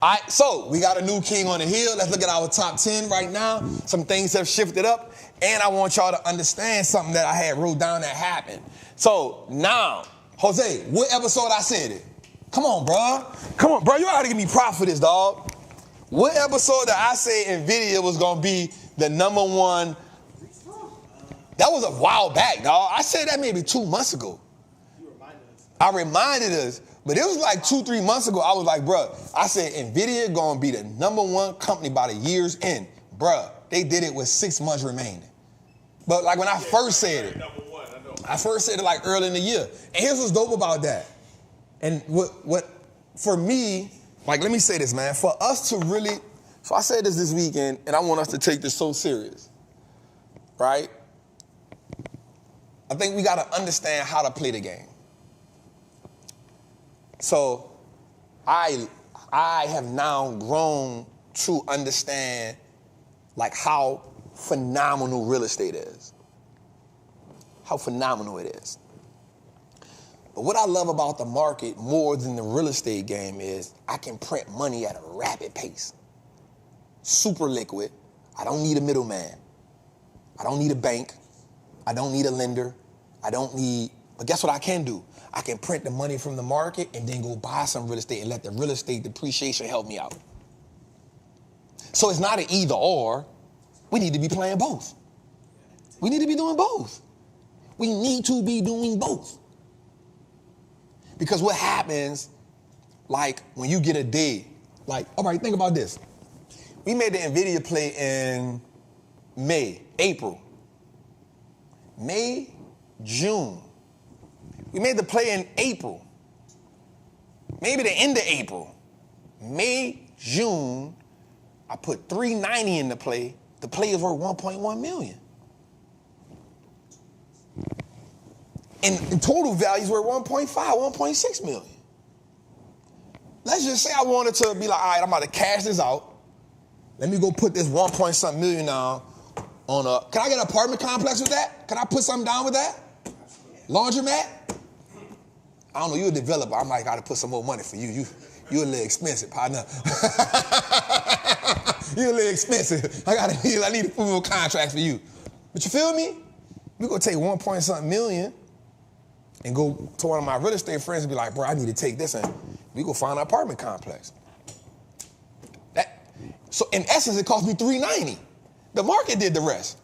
All right, so we got a new king on the hill. Let's look at our top 10 right now. Some things have shifted up, and I want y'all to understand something that I had wrote down that happened. So now, Jose, what episode I said it? Come on, bro. Come on, bro. You gotta give me props for this, dog. What episode that I said Nvidia was gonna be the #1? That was a while back, dog. I said that maybe 2 months ago. I reminded us, but it was like 2-3 months ago. I was like, bruh, I said Nvidia gonna be the #1 company by the year's end. Bruh, they did it with 6 months remaining. But like when I first said it, I first said it like early in the year. And here's what's dope about that. And what for me, like let me say this, man, for us to really, so I said this weekend, and I want us to take this so serious, right? I think we gotta understand how to play the game. So I have now grown to understand like how phenomenal real estate is. How phenomenal it is. But what I love about the market more than the real estate game is I can print money at a rapid pace. Super liquid. I don't need a middleman. I don't need a bank. I don't need a lender. But guess what I can do? I can print the money from the market and then go buy some real estate and let the real estate depreciation help me out. So it's not an either or. We need to be playing both. We need to be doing both. We need to be doing both. Because what happens, like when you get a day, like, all right, think about this. We made the Nvidia play in April, May, June. We made the play in April, maybe the end of April. May, June, I put $390 in the play. The play is worth $1.1 million. And in total values were 1.5, 1.6 million. Let's just say I wanted to be like, all right, I'm about to cash this out. Let me go put this 1-point-something million now on can I get an apartment complex with that? Can I put something down with that? Laundromat? I don't know, you're a developer. I might gotta put some more money for you. You're a little expensive, partner. You're a little expensive. I need a few more contracts for you. But you feel me? We're gonna take 1-point-something million and go to one of my real estate friends and be like, bro, I need to take this and we go find an apartment complex. So in essence, it cost me $390. The market did the rest.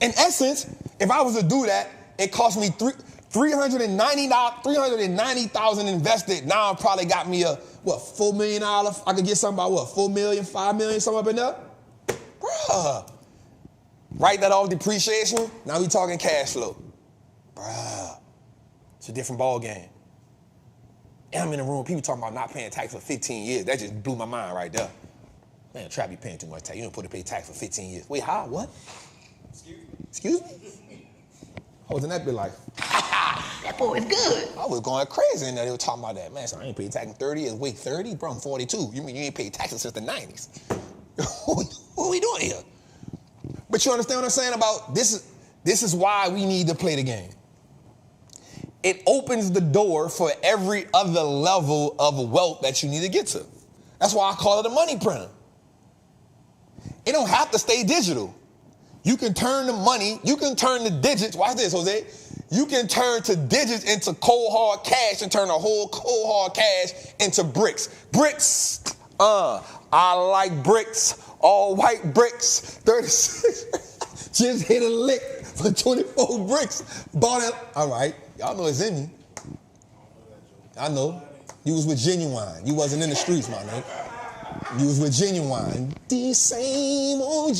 In essence, if I was to do that, it cost me $390,000 invested. Now it probably got me a, $4 million? I could get something about $4 million, $5 million, something up in there? Bruh. Write that off depreciation. Now we talking cash flow. Bruh. It's a different ball game. And I'm in the room, people talking about not paying tax for 15 years. That just blew my mind right there. Man, Trappin, you paying too much tax. You don't put to pay tax for 15 years. Wait, how? What? Excuse me? I was in that bit like, that boy is good. I was going crazy in there. They were talking about that. Man, so I ain't paid tax in 30 years. Wait, 30? Bro, I'm 42. You mean you ain't paid taxes since the 90s? What are we doing here? But you understand what I'm saying about this is why we need to play the game. It opens the door for every other level of wealth that you need to get to. That's why I call it a money printer. It don't have to stay digital. You can turn the money, you can turn the digits, watch this, Jose. You can turn to digits into cold hard cash and turn a whole cold hard cash into bricks. Bricks, I like bricks, all white bricks, 36. Just hit a lick for 24 bricks. Bought it. All right, y'all know it's in me. I know. You was with Genuine. You wasn't in the streets, my nigga. You was with Genuine. The same OG.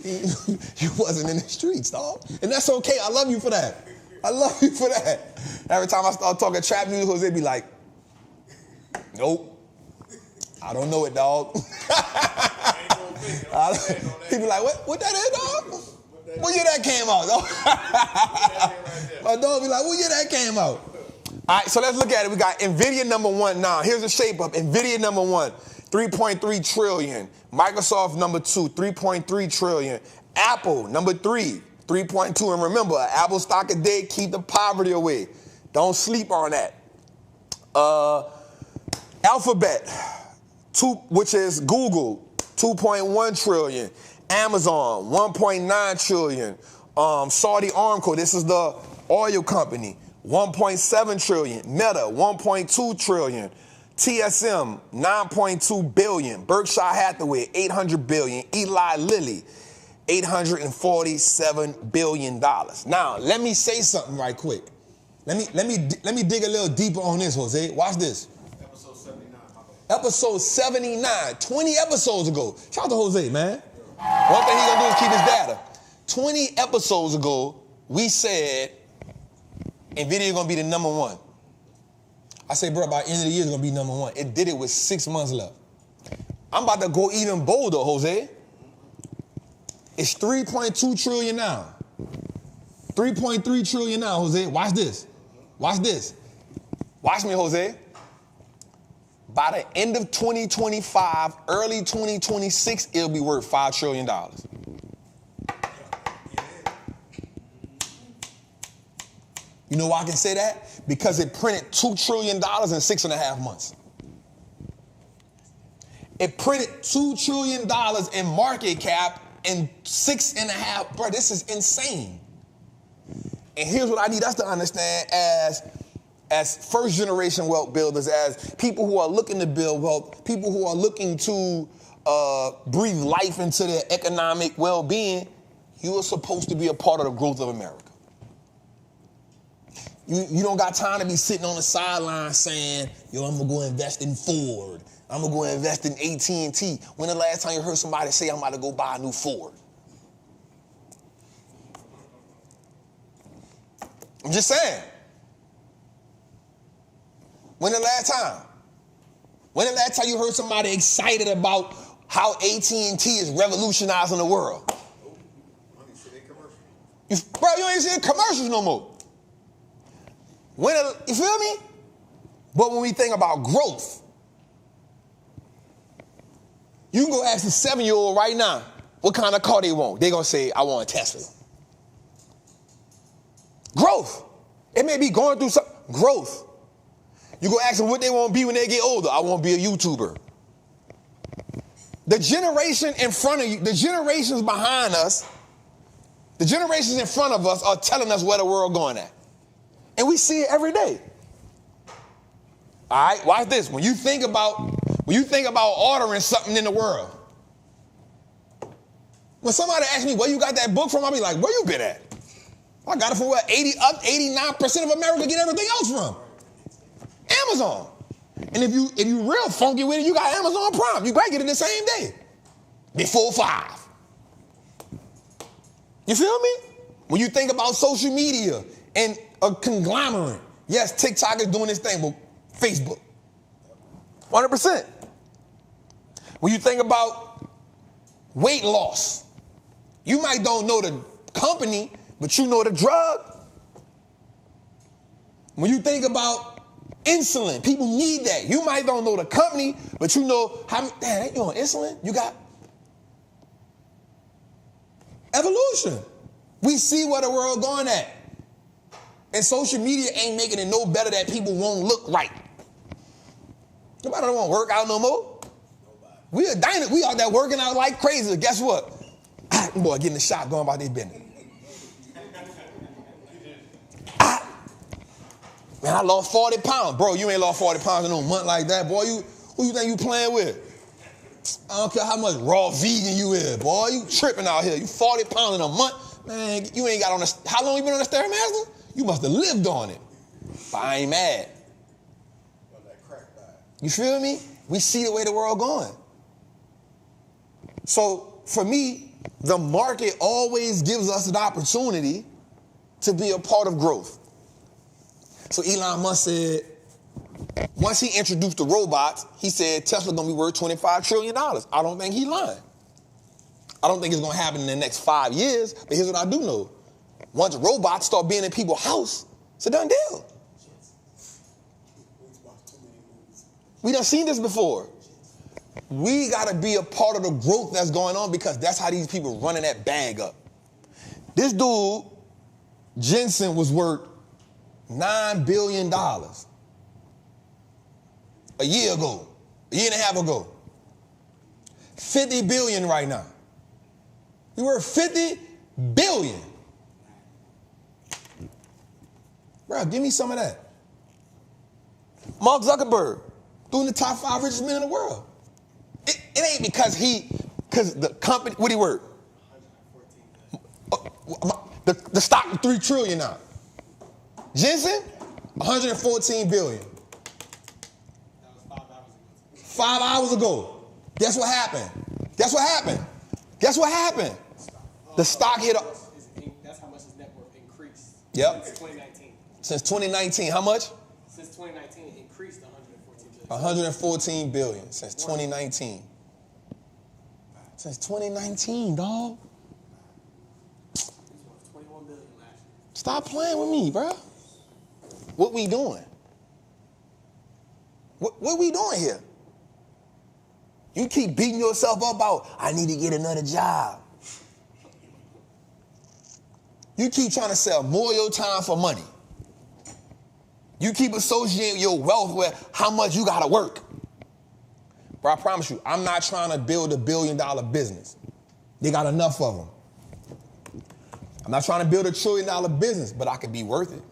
You wasn't in the streets, dog. And that's okay. I love you for that. I love you for that. Every time I start talking trap music, Jose be like, nope. I don't know it, dog. He be like, what that is, dog? What year that came out, dog? My dog be like, what year that came out? All right, so let's look at it. We got Nvidia #1 now. Here's the shape up. Nvidia #1, 3.3 trillion. Microsoft #2, 3.3 trillion. Apple #3, 3.2. And remember, Apple stock a day, keep the poverty away. Don't sleep on that. Alphabet, which is Google, 2.1 trillion. Amazon, 1.9 trillion. Saudi Aramco, this is the oil company, 1.7 trillion. Meta, 1.2 trillion. TSM, 9.2 billion. Berkshire Hathaway, 800 billion. Eli Lilly, $847 billion. Now, let me say something right quick. Let me dig a little deeper on this, Jose. Watch this. Episode 79. Episode 79, 20 episodes ago. Shout out to Jose, man. One thing he's gonna do is keep his data. 20 episodes ago, we said Nvidia gonna be the #1. I said, bro, by the end of the year, it's gonna be #1. It did it with 6 months left. I'm about to go even bolder, Jose. It's 3.2 trillion now. 3.3 trillion now, Jose. Watch this. Watch this. Watch me, Jose. By the end of 2025, early 2026, it'll be worth $5 trillion. You know why I can say that? Because it printed $2 trillion in 6.5 months. It printed $2 trillion in market cap in 6.5, bro, this is insane. And here's what I need us to understand as first generation wealth builders, as people who are looking to build wealth, people who are looking to breathe life into their economic well-being, you are supposed to be a part of the growth of America. You don't got time to be sitting on the sideline saying, yo, I'm gonna go invest in Ford. I'm gonna go invest in AT&T. When the last time you heard somebody say, I'm about to go buy a new Ford? I'm just saying. When the last time? When the last time you heard somebody excited about how AT&T is revolutionizing the world? I ain't seen any commercials. Bro, you ain't seeing commercials no more. You feel me? But when we think about growth, you can go ask the 7-year-old right now what kind of car they want. They're going to say, I want a Tesla. Growth. It may be going through some growth. You go ask them what they want to be when they get older. I want to be a YouTuber. The generation in front of you, the generations behind us, the generations in front of us are telling us where the world going at. And we see it every day. All right, watch this. When you think about ordering something in the world, when somebody asks me where you got that book from, I'll be like, where you been at? I got it from where 89% of America get everything else from. Amazon. And if you real funky with it, you got Amazon Prime. You might get it the same day. Before 5. You feel me? When you think about social media and a conglomerate, yes, TikTok is doing this thing, but Facebook. 100%. When you think about weight loss, you might don't know the company, but you know the drug. When you think about insulin, people need that. You might don't know the company, but you know how, damn, you on insulin? You got evolution. We see where the world going at. And social media ain't making it no better that people won't look right. Nobody don't want to work out no more. Nobody. We out there working out like crazy. Guess what? Boy, getting the shot, going about their business. Man, I lost 40 pounds. Bro, you ain't lost 40 pounds in no month like that. Boy, who you think you playing with? I don't care how much raw vegan you is, boy. You tripping out here. You 40 pounds in a month. Man, you ain't got on the, how long you been on the Stairmaster? You must have lived on it. But I ain't mad. You feel me? We see the way the world going. So for me, the market always gives us an opportunity to be a part of growth. So Elon Musk said, once he introduced the robots, he said Tesla's gonna be worth $25 trillion. I don't think he's lying. I don't think it's gonna happen in the next 5 years, but here's what I do know. Once robots start being in people's house, it's a done deal. We done seen this before. We gotta be a part of the growth that's going on because that's how these people running that bag up. This dude, Jensen, was worth $9 billion a year ago, a year and a half ago. 50 billion right now. You worth 50 billion. Bro, give me some of that. Mark Zuckerberg, doing the top 5 richest men in the world. It ain't because the company, what he worth? The stock is 3 trillion now. Jensen, 114 billion. That was 5 hours ago. 5 hours ago. Guess what happened? Guess what happened? Guess what happened? The stock hit up. That's how much his net worth increased. Yep. Since 2019. Since 2019, how much? Since 2019, it increased to 114 billion. 114 billion since 2019. Since 2019, dog. He was worth 21 billion last year. Stop playing with me, bro. What we doing? What we doing here? You keep beating yourself up about, I need to get another job. You keep trying to sell more of your time for money. You keep associating your wealth with how much you gotta work. Bro, I promise you, I'm not trying to build $1 billion business. They got enough of them. I'm not trying to build $1 trillion business, but I could be worth it.